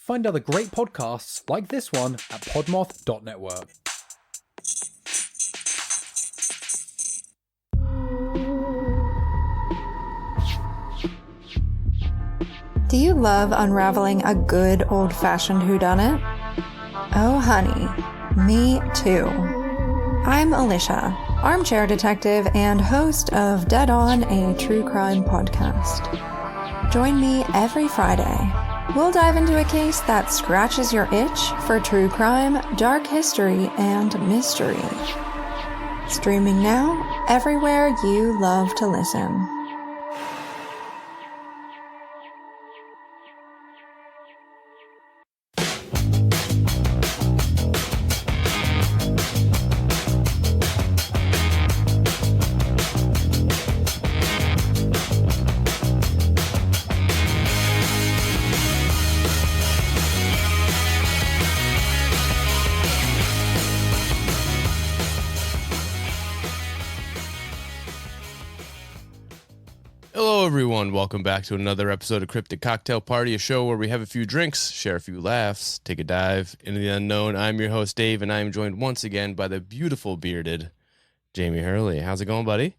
Find other great podcasts like this one at podmoth.network. Do you love unraveling a good old-fashioned whodunit? Oh, honey, me too. I'm Alicia, armchair detective and host of Dead On, a true crime podcast. Join me every Friday. We'll dive into a case that scratches your itch for true crime, dark history, and mystery. Streaming now, everywhere you love to listen. Hello everyone, welcome back to another episode of Cryptid Cocktail Party, a show where we have a few drinks, share a few laughs, take a dive into the unknown. I'm your host Dave, and I am joined once again by the beautiful bearded Jamie Hurley. How's it going, buddy?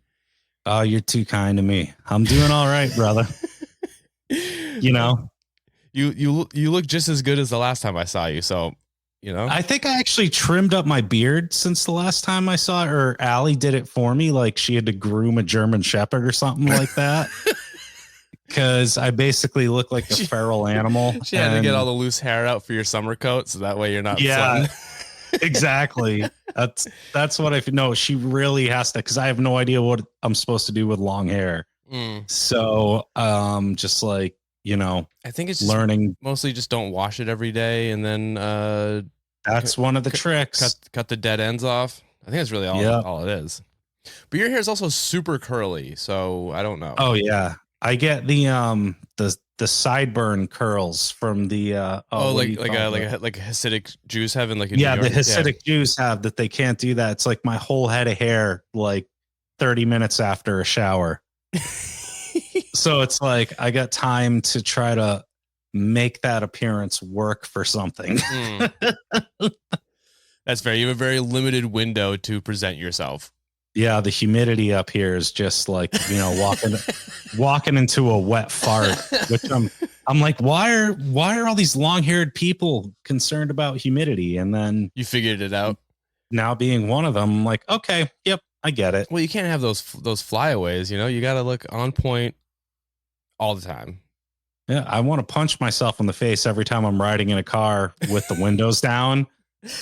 Oh, you're too kind to me. I'm doing all right, brother. You know, you look just as good as the last time I saw you, so you know. I think I actually trimmed up my beard since the last time I saw it, or Allie did it for me. Like she had to groom a German Shepherd or something like that. Because I basically look like a feral animal. She had to get all the loose hair out for your summer coat, so that way you're not. Yeah, exactly. That's what I know. She really has to, because I have no idea what I'm supposed to do with long hair. So, just like, you know, I think it's learning. Mostly just don't wash it every day, and then that's one of the tricks. Cut the dead ends off. I think that's really all it is. But your hair is also super curly, so I don't know. Oh yeah, I get the sideburn curls from the like Hasidic Jews have in like in New York? The Hasidic Jews have that. They can't do that. It's like my whole head of hair like 30 minutes after a shower. So it's like I got time to try to make that appearance work for something. That's fair. You have a very limited window to present yourself. Yeah, the humidity up here is just like, you know, walking into a wet fart, which I'm like, why are all these long-haired people concerned about humidity? And then you figured it out. Now being one of them, I'm like, okay, yep, I get it. Well, you can't have those flyaways, you know, you got to look on point all the time. Yeah, I want to punch myself in the face every time I'm riding in a car with the windows down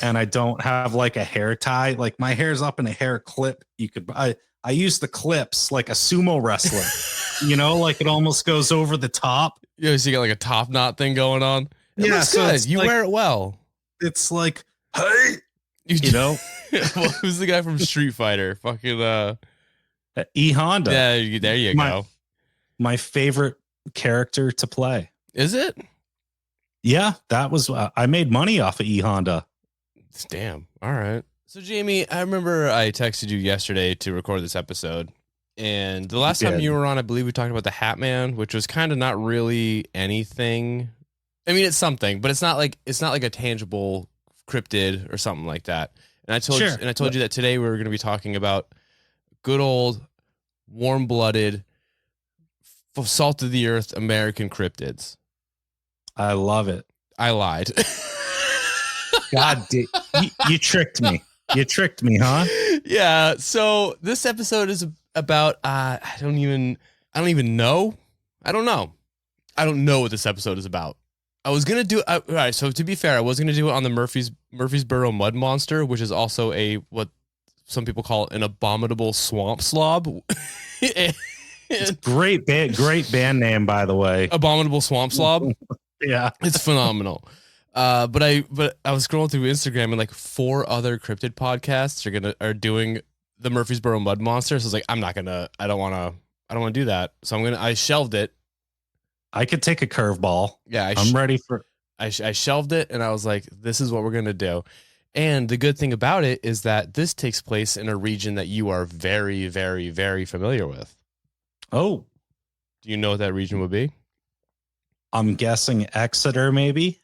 and I don't have like a hair tie. Like my hair's up in a hair clip. I use the clips like a sumo wrestler, you know, like it almost goes over the top. Yeah, so you got like a top knot thing going on. Yeah, so good. You like, wear it well. It's like, hey, you know. Well, who's the guy from Street Fighter? Fucking E Honda. Yeah, there you go. My favorite character to play. Is it? Yeah, that was I made money off of E Honda. Damn. All right. So Jamie, I remember I texted you yesterday to record this episode, and the last time you were on, I believe we talked about the Hat Man, which was kind of not really anything. I mean, it's something, but it's not like a tangible cryptid or something like that. And I told you that today we were going to be talking about good old warm-blooded, salt of the earth American cryptids. I love it. I lied. God, you tricked me. You tricked me, huh? Yeah. So this episode is about I don't even know. I don't know what this episode is about. I was gonna do all right. So to be fair, I was gonna do it on the Murfreesboro mud monster, which is also what some people call an abominable swamp slob. It's great band name, by the way. Abominable Swamp Slob. Yeah, it's phenomenal. But I was scrolling through Instagram and like 4 other cryptid podcasts are doing the Murfreesboro Mud Monster. So I was like, I don't want to do that. So I shelved it. I could take a curveball. Yeah, I'm ready for. I shelved it and I was like, this is what we're gonna do. And the good thing about it is that this takes place in a region that you are very, very, very familiar with. Oh, do you know what that region would be? I'm guessing Exeter, maybe.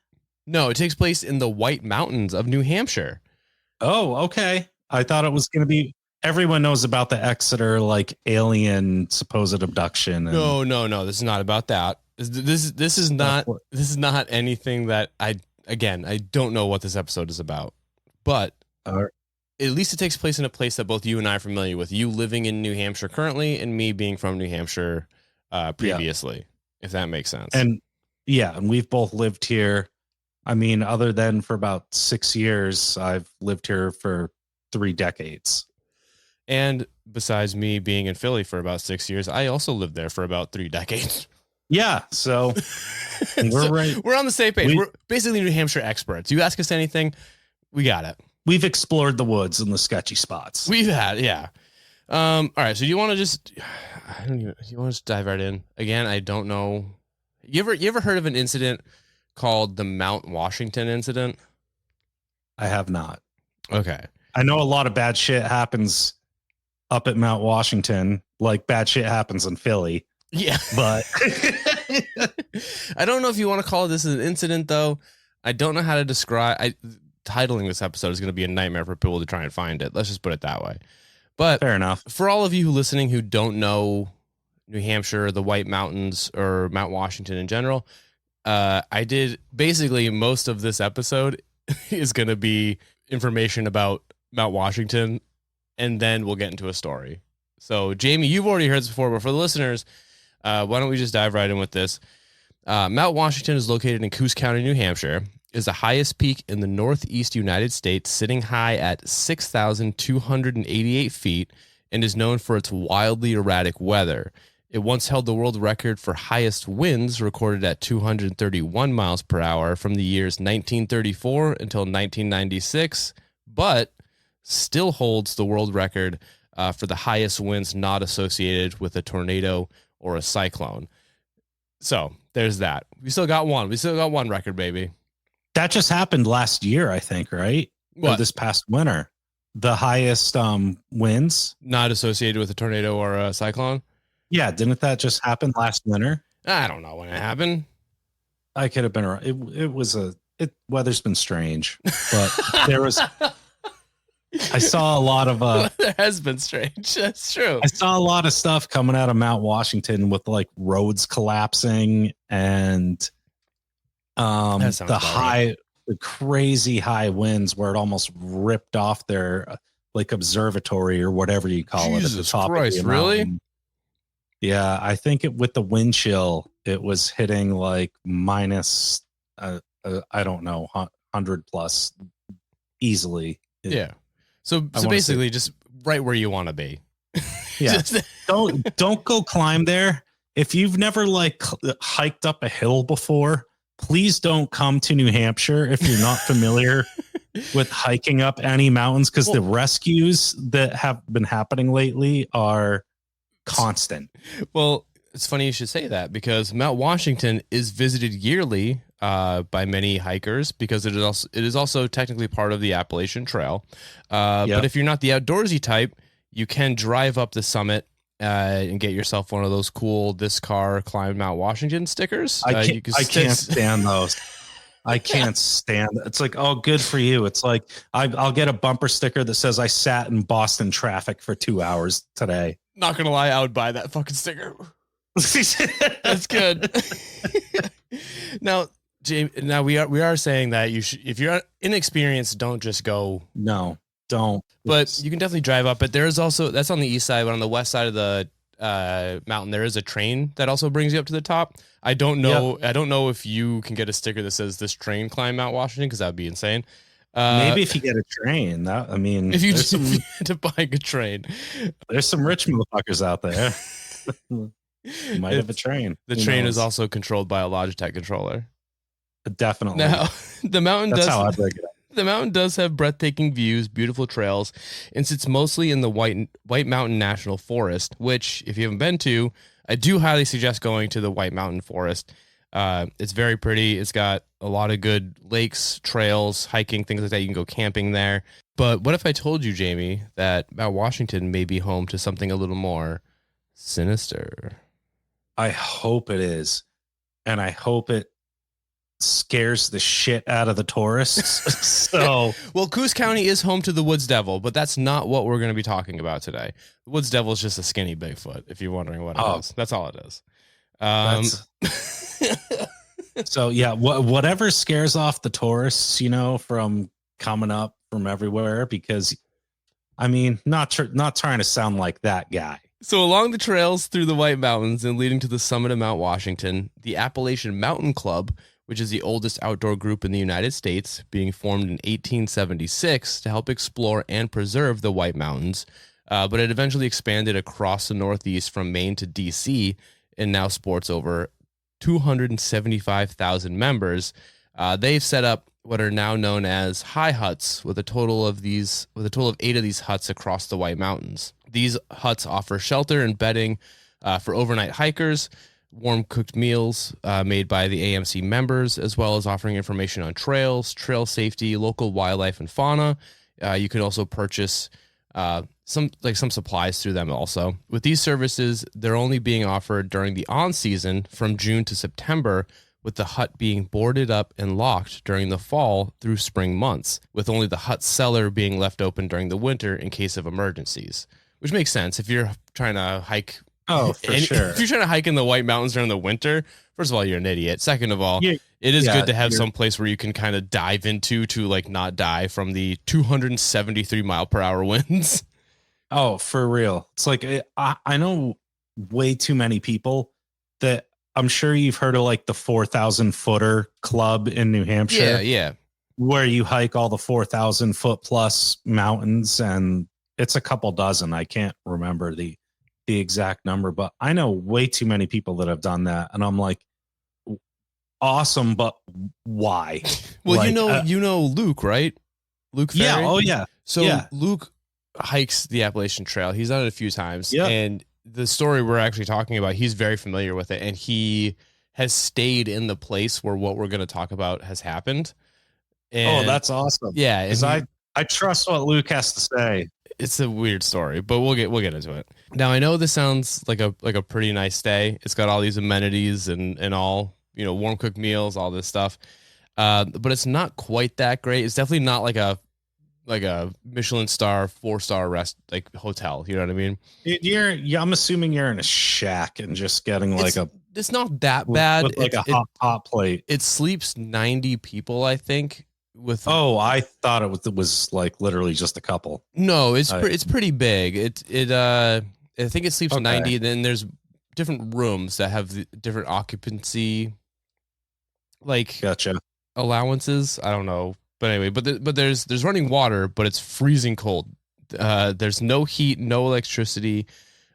No, it takes place in the White Mountains of New Hampshire. Oh, okay. I thought it was going to be. Everyone knows about the Exeter like alien supposed abduction. No. This is not about that. This is not anything that I don't know what this episode is about, but at least it takes place in a place that both you and I are familiar with. You living in New Hampshire currently, and me being from New Hampshire previously, if that makes sense. And we've both lived here. I mean, other than for about 6 years, I've lived here for 3 decades. And besides me being in Philly for about 6 years, I also lived there for about 3 decades. Yeah, so we're on the same page. We're basically New Hampshire experts. You ask us anything, we got it. We've explored the woods and the sketchy spots. We've had, yeah. All right, so you want to just dive right in? Again, I don't know. You ever heard of an incident called the Mount Washington incident? I have not. Okay. I know a lot of bad shit happens up at Mount Washington, like bad shit happens in Philly. Yeah. But I don't know if you want to call this an incident, though. I don't know how to describe. Titling this episode is going to be a nightmare for people to try and find it. Let's just put it that way. But fair enough. For all of you listening who don't know New Hampshire, the White Mountains, or Mount Washington in general, I did basically most of this episode is going to be information about Mount Washington, and then we'll get into a story. So, Jamie, you've already heard this before, but for the listeners, why don't we just dive right in with this? Mount Washington is located in Coos County, New Hampshire. Is the highest peak in the northeast United States, sitting high at 6,288 feet, and is known for its wildly erratic weather. It once held the world record for highest winds, recorded at 231 miles per hour from the years 1934 until 1996, but still holds the world record for the highest winds not associated with a tornado or a cyclone. So there's that. We still got one. We still got one record, baby. That just happened last year, I think, right? What? Or this past winter. The highest winds. Not associated with a tornado or a cyclone? Yeah, didn't that just happen last winter? I don't know when it happened. I could have been wrong. Weather's been strange, but there was. I saw a lot of. Weather has been strange. That's true. I saw a lot of stuff coming out of Mount Washington with like roads collapsing and the crazy high winds where it almost ripped off their like observatory or whatever you call Jesus it at the top Christ, of the really? mountain. Yeah, I think with the wind chill, it was hitting like minus, I don't know, 100 plus easily. Yeah. So basically just right where you want to be. Yeah. don't go climb there. If you've never like hiked up a hill before, please don't come to New Hampshire if you're not familiar with hiking up any mountains, because the rescues that have been happening lately are constant. Well, it's funny you should say that, because Mount Washington is visited yearly by many hikers, because it is also technically part of the Appalachian Trail. But if you're not the outdoorsy type, you can drive up the summit and get yourself one of those cool "This car climbed Mount Washington" stickers. I can't stand those. I can't stand it. It's like, oh, good for you. It's like I'll get a bumper sticker that says I sat in Boston traffic for 2 hours today. Not gonna lie, I would buy that fucking sticker. That's good. Now, Jamie, we are saying that you should, if you're inexperienced, don't just go. No, don't. But you can definitely drive up. But there's also, that's on the east side, but on the west side of the mountain, there is a train that also brings you up to the top. I don't know. Yep. I don't know if you can get a sticker that says "This train climbed Mount Washington," because that would be insane. Maybe if you get a train, if you had to buy a train, there's some rich motherfuckers out there. You might have a train. The train is also controlled by a Logitech controller. Definitely. Now, the mountain That's how I break it up. The mountain does have breathtaking views, beautiful trails, and sits mostly in the White Mountain National Forest, which, if you haven't been to, I do highly suggest going to the White Mountain Forest. It's very pretty. It's got a lot of good lakes, trails, hiking, things like that. You can go camping there. But what if I told you, Jamie, that Mount Washington may be home to something a little more sinister? I hope it is. And I hope it scares the shit out of the tourists. So, well, Coos County is home to the Woods Devil, but that's not what we're going to be talking about today. The Woods Devil is just a skinny Bigfoot, if you're wondering what it is. That's all it is. So yeah, whatever scares off the tourists, from coming up from everywhere, because I mean, not trying to sound like that guy. So along the trails through the White Mountains and leading to the summit of Mount Washington, the Appalachian Mountain Club, which is the oldest outdoor group in the United States, being formed in 1876 to help explore and preserve the White Mountains, but it eventually expanded across the Northeast from Maine to D.C. and now sports over 275,000 members. They've set up what are now known as high huts with a total of 8 of these huts across the White Mountains. These huts offer shelter and bedding for overnight hikers, warm cooked meals made by the AMC members, as well as offering information on trails, trail safety, local wildlife and fauna. You can also purchase some supplies through them also. With these services, they're only being offered during the on-season from June to September, with the hut being boarded up and locked during the fall through spring months, with only the hut cellar being left open during the winter in case of emergencies. Which makes sense if you're trying to hike. Oh, for sure. If you're trying to hike in the White Mountains during the winter, first of all, you're an idiot. Second of all, it is good to have some place where you can kind of dive into to like not die from the 273 mile per hour winds. Oh, for real. It's like, I know way too many people that I'm sure you've heard of like the 4,000 footer club in New Hampshire. Yeah. Where you hike all the 4,000 foot plus mountains, and it's a couple dozen. I can't remember the exact number, but I know way too many people that have done that. And I'm like, awesome, but why? Well, like, you know Luke, right? Luke Ferry? Yeah. Oh, yeah. So yeah. Luke hikes the Appalachian Trail. He's done it a few times. Yeah. And the story we're actually talking about, he's very familiar with it. And he has stayed in the place where what we're going to talk about has happened. And that's awesome. Yeah. Because I trust what Luke has to say. It's a weird story, but we'll get into it. Now, I know this sounds like a pretty nice stay. It's got all these amenities and all, warm cooked meals, all this stuff. But it's not quite that great. It's definitely not like a Michelin star, 4-star rest like hotel. You know what I mean? I'm assuming you're in a shack and just getting it's not that bad. With like a hot plate. It sleeps 90 people, I think. I thought it was like literally just a couple. No, it's pretty big. I think it sleeps 90. Then there's different rooms that have different occupancy, like gotcha allowances. I don't know, but anyway, but there's running water, but it's freezing cold. There's no heat, no electricity,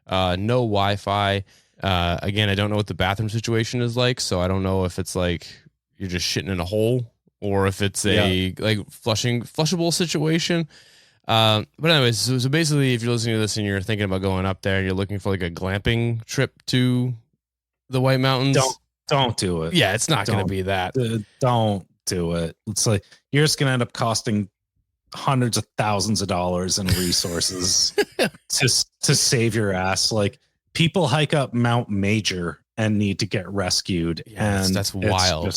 no Wi-Fi. Again, I don't know what the bathroom situation is like, so I don't know if it's like you're just shitting in a hole, or if it's a like flushable situation. But anyways, so basically, if you're listening to this and you're thinking about going up there and you're looking for like a glamping trip to the White Mountains, don't do it. Yeah, it's not going to be that. Don't do it. It's like you're just going to end up costing hundreds of thousands of dollars in resources to save your ass. Like people hike up Mount Major and need to get rescued. Yes, and that's wild.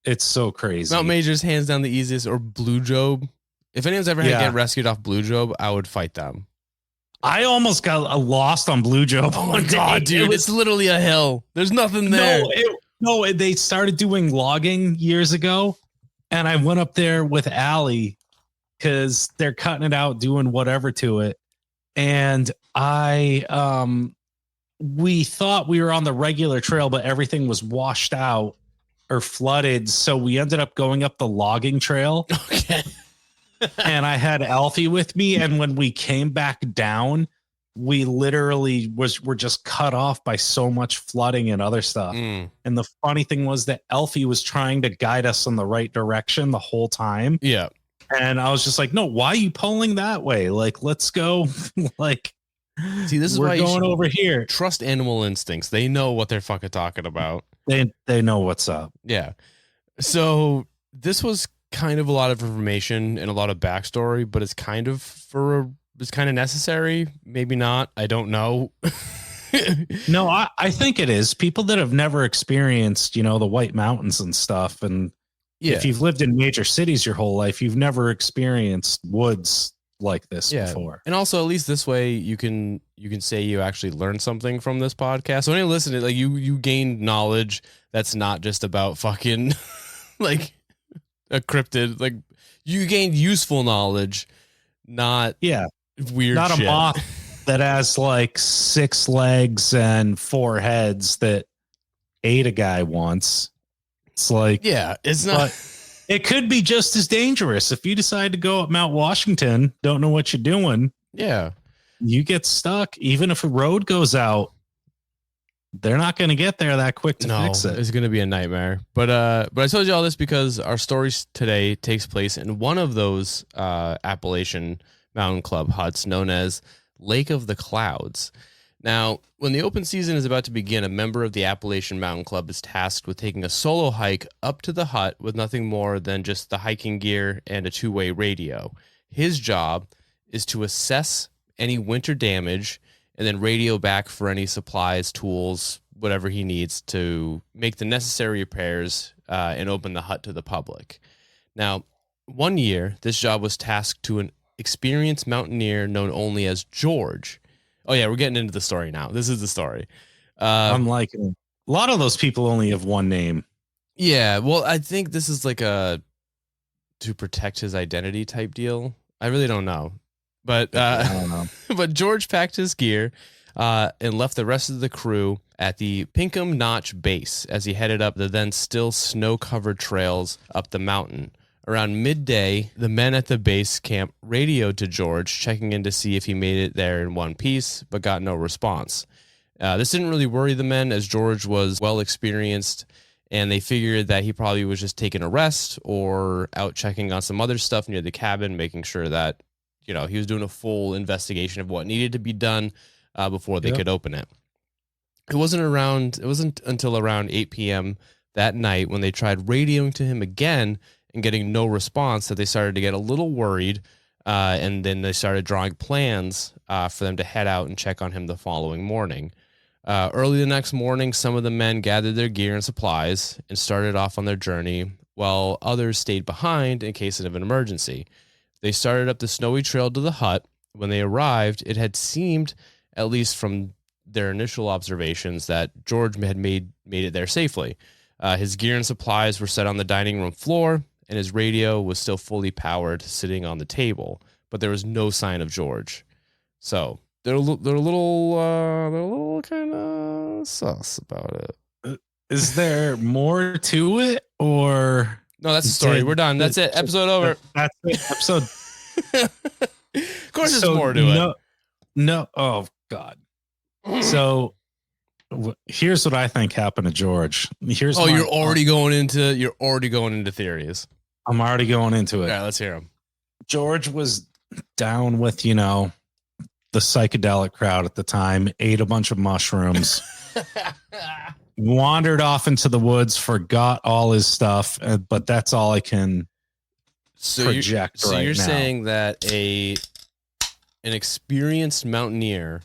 It's so crazy. Mount Major's hands down the easiest, or Blue Job. If anyone's ever had to get rescued off Blue Job, I would fight them. I almost got lost on Blue Job. Oh my God, dude. It's literally a hill. There's nothing there. No, they started doing logging years ago. And I went up there with Allie because they're cutting it out, doing whatever to it. And we thought we were on the regular trail, but everything was washed out or flooded, so we ended up going up the logging trail. Okay. And I had Alfie with me, and when we came back down, we literally were just cut off by so much flooding and other stuff. And the funny thing was that Alfie was trying to guide us in the right direction the whole time. Yeah. And I was just like, no, why are you pulling that way? Like, let's go. Like, see, this is we're why going over here. Trust animal instincts. They know what they're fucking talking about. They know what's up. Yeah. So this was kind of a lot of information and a lot of backstory, but it's kind of necessary. Maybe not. I don't know. No, I think it is. People that have never experienced, the White Mountains and stuff. And if you've lived in major cities your whole life, you've never experienced woods like this before. And also, at least this way, you can say you actually learned something from this podcast. So when you listen to it, like you gained knowledge that's not just about fucking like a cryptid. Like you gained useful knowledge, not weird not shit. A moth that has like 6 legs and 4 heads that ate a guy once. It's like, it's not. It could be just as dangerous if you decide to go up Mount Washington, don't know what you're doing. Yeah. You get stuck. Even if a road goes out, they're not going to get there that quick to fix it. It's going to be a nightmare. But I told you all this because our story today takes place in one of those Appalachian Mountain Club huts known as Lake of the Clouds. Now, when the open season is about to begin, a member of the Appalachian Mountain Club is tasked with taking a solo hike up to the hut with nothing more than just the hiking gear and a 2-way radio. His job is to assess any winter damage and then radio back for any supplies, tools, whatever he needs to make the necessary repairs and open the hut to the public. Now, one year, this job was tasked to an experienced mountaineer known only as George. Oh, yeah, we're getting into the story now. This is the story. I'm liking it. A lot of those people only have one name. Yeah, well, I think this is like a to protect his identity type deal. I really don't know. But I don't know. But George packed his gear and left the rest of the crew at the Pinkham Notch base as he headed up the then still snow-covered trails up the mountain. Around midday, the men at the base camp radioed to George, checking in to see if he made it there in one piece, but got no response. This didn't really worry the men, as George was well experienced, and they figured that he probably was just taking a rest or out checking on some other stuff near the cabin, making sure that he was doing a full investigation of what needed to be done before they could open it. It wasn't until around 8 p.m. that night when they tried radioing to him again and getting no response that they started to get a little worried, and then they started drawing plans for them to head out and check on him the following morning. Early the next morning, some of the men gathered their gear and supplies and started off on their journey, while others stayed behind in case of an emergency. They started up the snowy trail to the hut. When they arrived, it had seemed, at least from their initial observations, that George had made it there safely. His gear and supplies were set on the dining room floor, and his radio was still fully powered, sitting on the table. But there was no sign of George. So they're a little kind of sus about it. Is there more to it, or no? That's the story. We're done. That's it. Episode over. That's it. Episode. Of course, there's more to it. No. Oh God. So here's what I think happened to George. You're already going into theories. I'm already going into it. Yeah, let's hear him. George was down with, the psychedelic crowd at the time, ate a bunch of mushrooms, wandered off into the woods, forgot all his stuff, but that's all I can project right now. So you're saying that an experienced mountaineer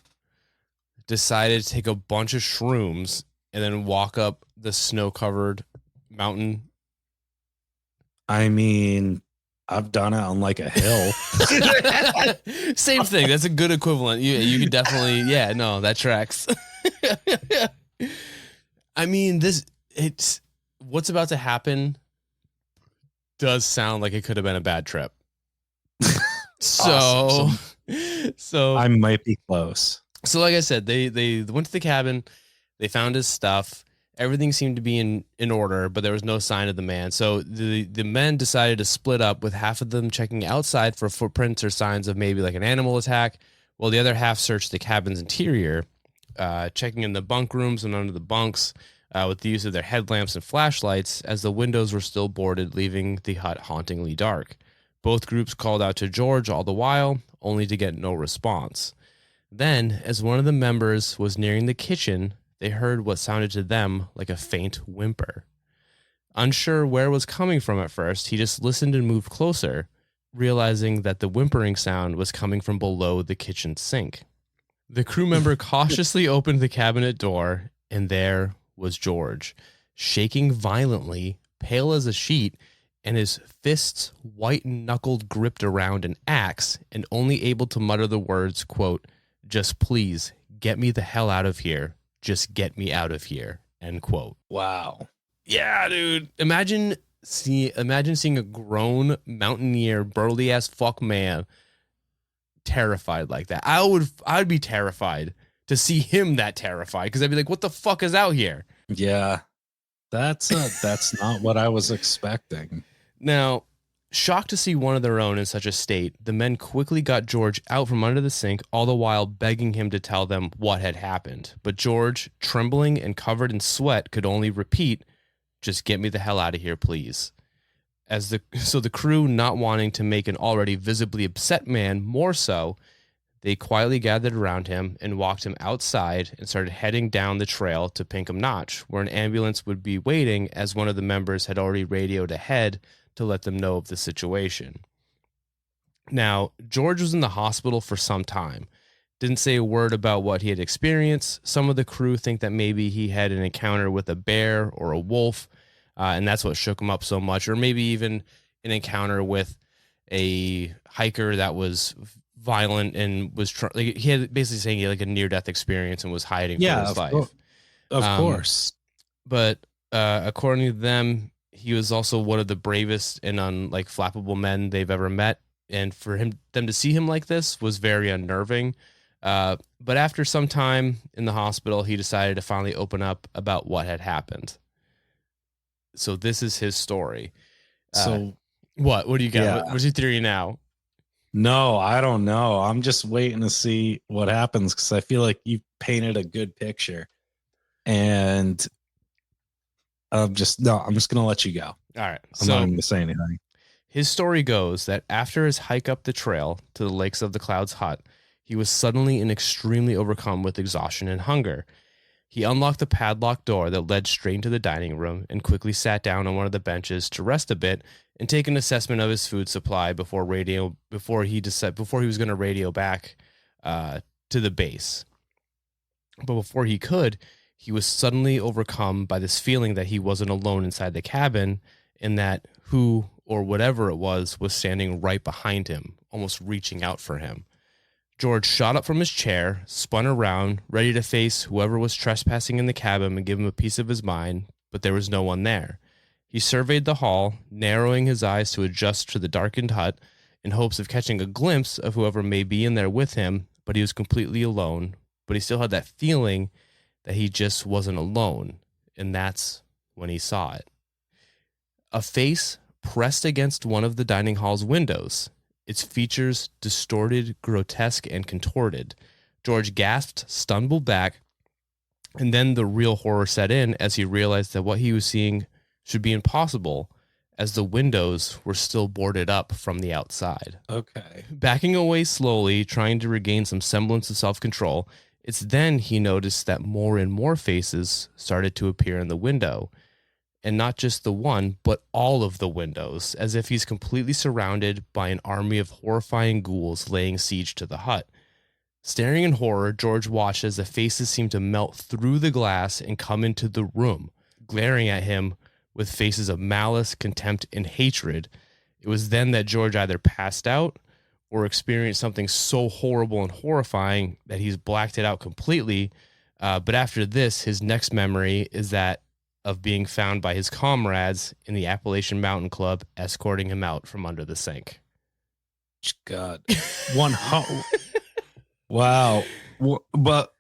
decided to take a bunch of shrooms and then walk up the snow-covered mountain? I mean, I've done it on like a hill. Same thing. That's a good equivalent. You could definitely, that tracks. I mean, what's about to happen does sound like it could have been a bad trip. So I might be close. So like I said, they went to the cabin, they found his stuff. Everything seemed to be in order, but there was no sign of the man. So the men decided to split up, with half of them checking outside for footprints or signs of maybe like an animal attack, while the other half searched the cabin's interior, checking in the bunk rooms and under the bunks with the use of their headlamps and flashlights, as the windows were still boarded, leaving the hut hauntingly dark. Both groups called out to George all the while, only to get no response. Then, as one of the members was nearing the kitchen, they heard what sounded to them like a faint whimper. Unsure where it was coming from at first, he just listened and moved closer, realizing that the whimpering sound was coming from below the kitchen sink. The crew member cautiously opened the cabinet door, and there was George, shaking violently, pale as a sheet, and his fists white-knuckled gripped around an axe, and only able to mutter the words, quote, "Just please, get me the hell out of here. Just get me out of here," end quote. Wow. Yeah, dude. Imagine seeing a grown mountaineer, burly ass fuck man terrified like that. I'd be terrified to see him that terrified, because I'd be like, what the fuck is out here? Yeah. That's not what I was expecting. Now, shocked to see one of their own in such a state, the men quickly got George out from under the sink, all the while begging him to tell them what had happened. But George, trembling and covered in sweat, could only repeat, "Just get me the hell out of here, please." So the crew, not wanting to make an already visibly upset man more so, they quietly gathered around him and walked him outside and started heading down the trail to Pinkham Notch, where an ambulance would be waiting, as one of the members had already radioed ahead to let them know of the situation. Now, George was in the hospital for some time. Didn't say a word about what he had experienced. Some of the crew think that maybe he had an encounter with a bear or a wolf, and that's what shook him up so much. Or maybe even an encounter with a hiker that was violent and was he had basically saying he had like a near-death experience and was hiding for his life. Of course. But according to them, he was also one of the bravest and flappable men they've ever met. And for them to see him like this was very unnerving. But after some time in the hospital, he decided to finally open up about what had happened. So this is his story. So what do you got? Yeah. What's your theory now? No, I don't know. I'm just waiting to see what happens, because I feel like you painted a good picture. And I'm just going to let you go. All right. I'm not going to say anything. His story goes that after his hike up the trail to the Lakes of the Clouds hut, he was suddenly and extremely overcome with exhaustion and hunger. He unlocked the padlocked door that led straight into the dining room and quickly sat down on one of the benches to rest a bit and take an assessment of his food supply before he was going to radio back to the base. But before he could, he was suddenly overcome by this feeling that he wasn't alone inside the cabin, and that who or whatever it was standing right behind him, almost reaching out for him. George shot up from his chair, spun around, ready to face whoever was trespassing in the cabin and give him a piece of his mind, but there was no one there. He surveyed the hall, narrowing his eyes to adjust to the darkened hut in hopes of catching a glimpse of whoever may be in there with him, but he was completely alone. But he still had that feeling that he just wasn't alone, and that's when he saw it. A face pressed against one of the dining hall's windows, its features distorted, grotesque, and contorted. George gasped, stumbled back, and then the real horror set in as he realized that what he was seeing should be impossible, as the windows were still boarded up from the outside. Okay. Backing away slowly, trying to regain some semblance of self-control, it's then he noticed that more and more faces started to appear in the window. And not just the one, but all of the windows, as if he's completely surrounded by an army of horrifying ghouls laying siege to the hut. Staring in horror, George watched as the faces seemed to melt through the glass and come into the room, glaring at him with faces of malice, contempt, and hatred. It was then that George either passed out or experienced something so horrible and horrifying that he's blacked it out completely. But after this, his next memory is that of being found by his comrades in the Appalachian Mountain Club, escorting him out from under the sink. God. Wow. But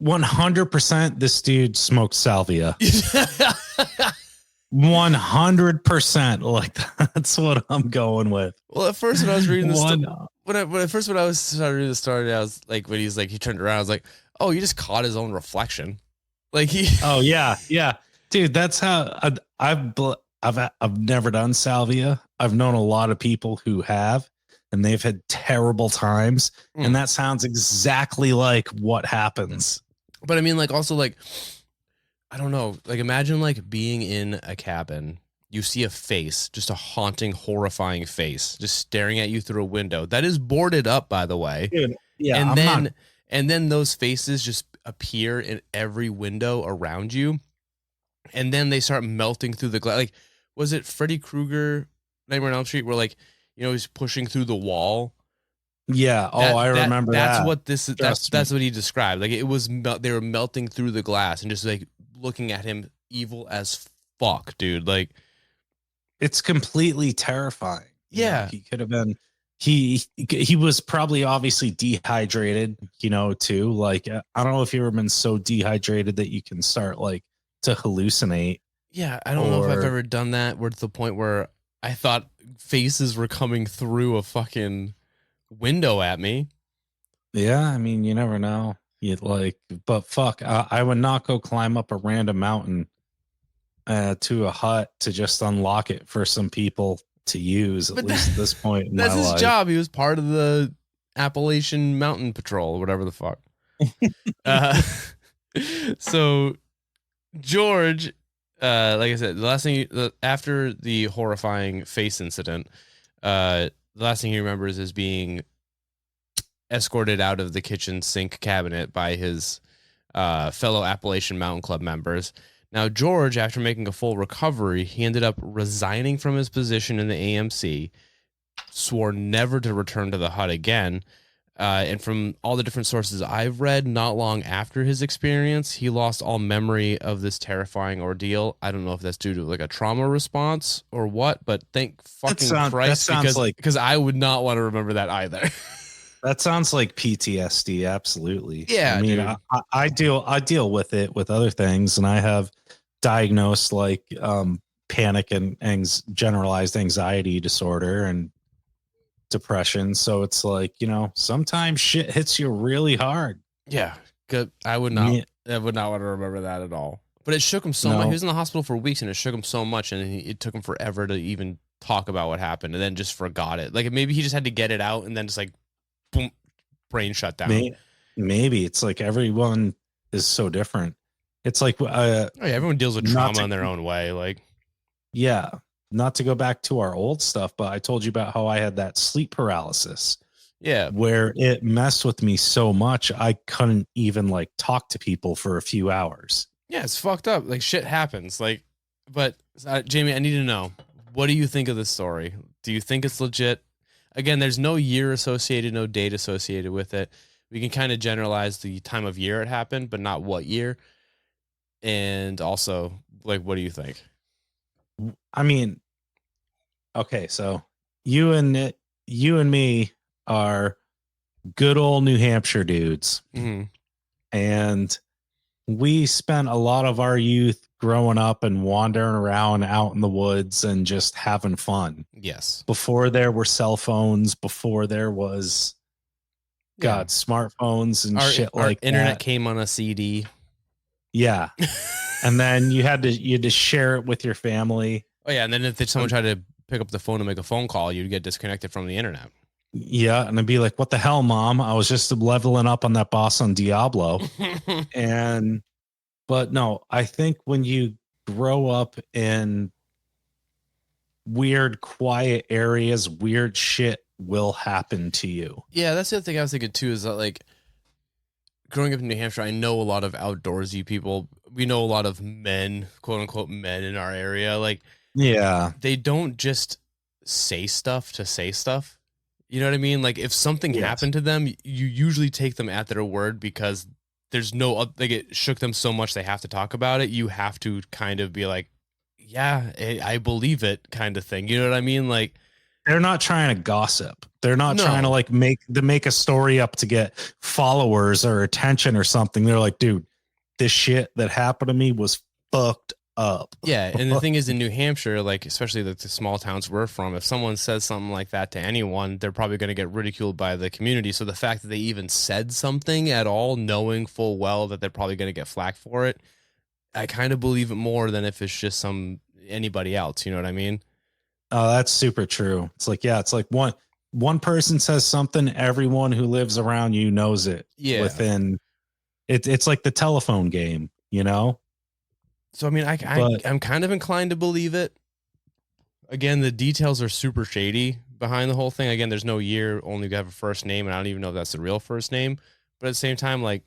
100% this dude smoked salvia. 100%. Like, that's what I'm going with. Well, at first when I was reading this, when I started reading the story, I was like, when he turned around, I was like, oh, he just caught his own reflection. Like oh yeah. Dude, that's how I've never done salvia. I've known a lot of people who have, and they've had terrible times. And that sounds exactly like what happens. But I mean, like, also, like, I don't know, like, imagine like being in a cabin, you see a face, just a haunting, horrifying face, just staring at you through a window that is boarded up, by the way. Dude, yeah. And then those faces just appear in every window around you. And then they start melting through the glass. Like, was it Freddy Krueger, Nightmare on Elm Street, where like, he's pushing through the wall? Yeah. I remember that's that. What this is. That's what he described. Like, it was, they were melting through the glass and just like looking at him evil as fuck, dude. Like, it's completely terrifying. Yeah. He could have been, he was probably obviously dehydrated, too. Like, I don't know if you've ever been so dehydrated that you can start like to hallucinate. Yeah. I don't know if I've ever done that. We're to the point where I thought faces were coming through a fucking window at me. Yeah. I mean, you never know. But fuck, I would not go climb up a random mountain to a hut to just unlock it for some people to use, at least at this point in that's my his life. Job. He was part of the Appalachian Mountain Patrol or whatever the fuck. So George, like I said, the last thing after the horrifying face incident, the last thing he remembers is being escorted out of the kitchen sink cabinet by his fellow Appalachian Mountain Club members. Now, George, after making a full recovery, he ended up resigning from his position in the AMC, swore never to return to the hut again. And from all the different sources I've read, not long after his experience, he lost all memory of this terrifying ordeal. I don't know if that's due to like a trauma response or what, but thank fucking Christ, because I would not want to remember that either. That sounds like PTSD. Absolutely. Yeah. I mean, I deal with it with other things, and I have diagnosed like panic and generalized anxiety disorder and depression. So it's like, sometimes shit hits you really hard. Yeah. Good. I would not want to remember that at all. But it shook him so much. He was in the hospital for weeks, and it shook him so much, and it took him forever to even talk about what happened, and then just forgot it. Like, maybe he just had to get it out, and then just like, boom, brain shut down. Maybe it's like everyone is so different. It's like everyone deals with trauma in their own way. Like, yeah, not to go back to our old stuff, but I told you about how I had that sleep paralysis. Yeah, where it messed with me so much I couldn't even like talk to people for a few hours. Yeah, it's fucked up. Like, shit happens. Like, but Jamie, I need to know, what do you think of this story? Do you think it's legit? Again, there's no year associated, no date associated with it. We can kind of generalize the time of year it happened, but not what year. And also, like, what do you think? I mean, okay, so you and me are good old New Hampshire dudes. Mm-hmm. And we spent a lot of our youth growing up and wandering around out in the woods and just having fun. Yes. Before there were cell phones, before there was smartphones and shit like that. Internet came on a CD. Yeah. And then you had to share it with your family. Oh yeah. And then if someone tried to pick up the phone to make a phone call, you'd get disconnected from the internet. Yeah. And I'd be like, what the hell, Mom? I was just leveling up on that boss on Diablo. But no, I think when you grow up in weird, quiet areas, weird shit will happen to you. Yeah, that's the other thing I was thinking too, is that like growing up in New Hampshire, I know a lot of outdoorsy people. We know a lot of men, quote unquote men in our area. Like, yeah, they don't just say stuff to say stuff. You know what I mean? Like, if something happened to them, you usually take them at their word, because there's no, like, it shook them so much they have to talk about it. You have to kind of be like, yeah, I believe it, kind of thing. You know what I mean? Like, they're not trying to gossip. They're not trying to like make a story up to get followers or attention or something. They're like, dude, this shit that happened to me was fucked up. Yeah. And the thing is, in New Hampshire, like, especially the small towns we're from, if someone says something like that to anyone, they're probably going to get ridiculed by the community. So the fact that they even said something at all, knowing full well that they're probably going to get flack for it, I kind of believe it more than if it's just anybody else. You know what I mean? Oh, that's super true. It's like, yeah, it's like one person says something, everyone who lives around you knows it. Yeah. Within it's like the telephone game, you know? So, I mean, I'm kind of inclined to believe it. Again, the details are super shady behind the whole thing. Again, there's no year, only have a first name, and I don't even know if that's the real first name. But at the same time, like,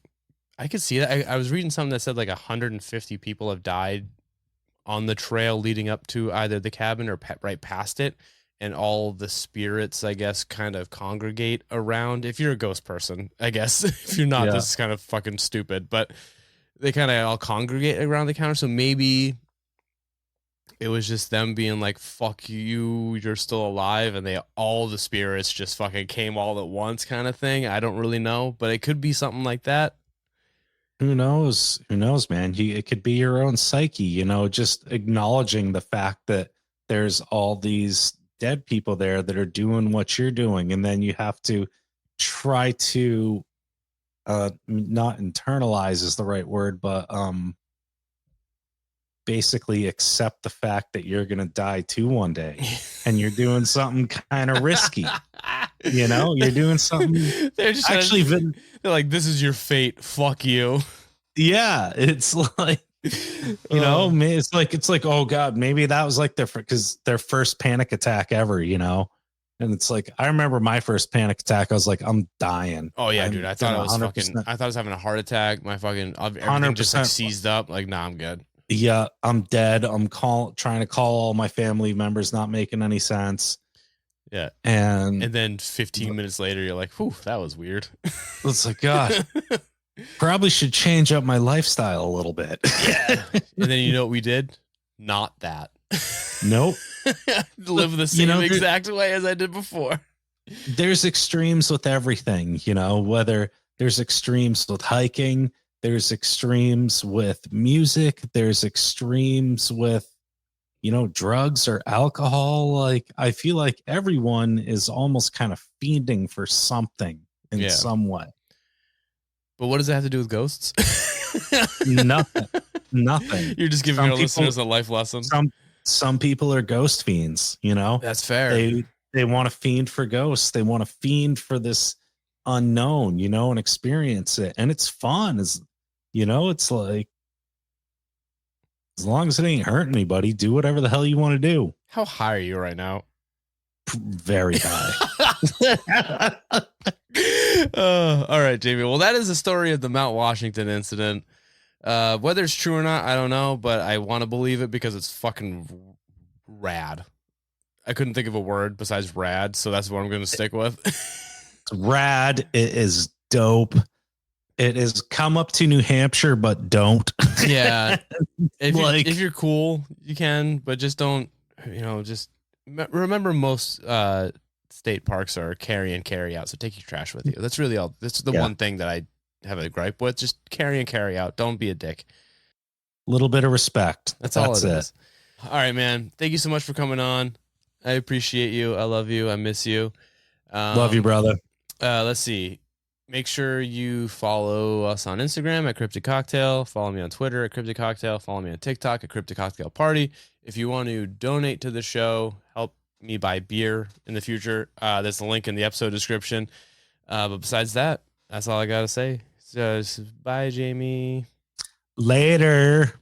I could see that. I was reading something that said like 150 people have died on the trail leading up to either the cabin or right past it. And all the spirits, I guess, kind of congregate around. If you're a ghost person, I guess. If you're not, this is kind of fucking stupid. But they kind of all congregate around the counter. So maybe it was just them being like, fuck you, you're still alive. And all the spirits just fucking came all at once kind of thing. I don't really know. But it could be something like that. Who knows? Who knows, man? It could be your own psyche, just acknowledging the fact that there's all these dead people there that are doing what you're doing, and then you have to try to not internalize is the right word, but basically accept the fact that you're gonna die too one day, and you're doing something kind of risky. You're doing something. They're just they're like, this is your fate. Fuck you. Yeah, it's like. It's like, oh God, maybe that was like their first panic attack ever, and it's like, I remember my first panic attack. I was like, I'm dying. Oh yeah, dude. I thought I was having a heart attack. My fucking everything just like seized up. Like, nah, I'm good. Yeah, I'm dead. I'm trying to call all my family members, not making any sense. Yeah. And then 15 minutes later, you're like, whew, that was weird. It's like, God. Probably should change up my lifestyle a little bit. Yeah. And then you know what we did? Not that. Nope. Live the same exact way as I did before. There's extremes with everything, whether there's extremes with hiking, there's extremes with music, there's extremes with, drugs or alcohol. Like, I feel like everyone is almost kind of fiending for something in some way. But what does that have to do with ghosts? Nothing. You're just giving our listeners a life lesson. Some people are ghost fiends, That's fair. They want to fiend for ghosts. They want to fiend for this unknown, and experience it. And it's fun. It's like, as long as it ain't hurt anybody, do whatever the hell you want to do. How high are you right now? Very high. All right, Jamie. Well, that is the story of the Mount Washington incident. Whether it's true or not, I don't know, but I want to believe it because it's fucking rad. I couldn't think of a word besides rad, so that's what I'm going to stick with. Rad. It is dope. It is come up to New Hampshire, but don't. Yeah. If you're cool, you can, but just don't, just remember most state parks are carry in, carry out. So take your trash with you. That's really all. That's the one thing that I have a gripe with. Just carry in, carry out. Don't be a dick. A little bit of respect. That's all it is. All right, man. Thank you so much for coming on. I appreciate you. I love you. I miss you. Love you, brother. Let's see. Make sure you follow us on Instagram at Cryptid Cocktail. Follow me on Twitter at Cryptid Cocktail. Follow me on TikTok at Cryptid Cocktail Party. If you want to donate to the show, help me buy beer in the future, there's a link in the episode description. But besides that, that's all I got to say. So, bye, Jamie. Later.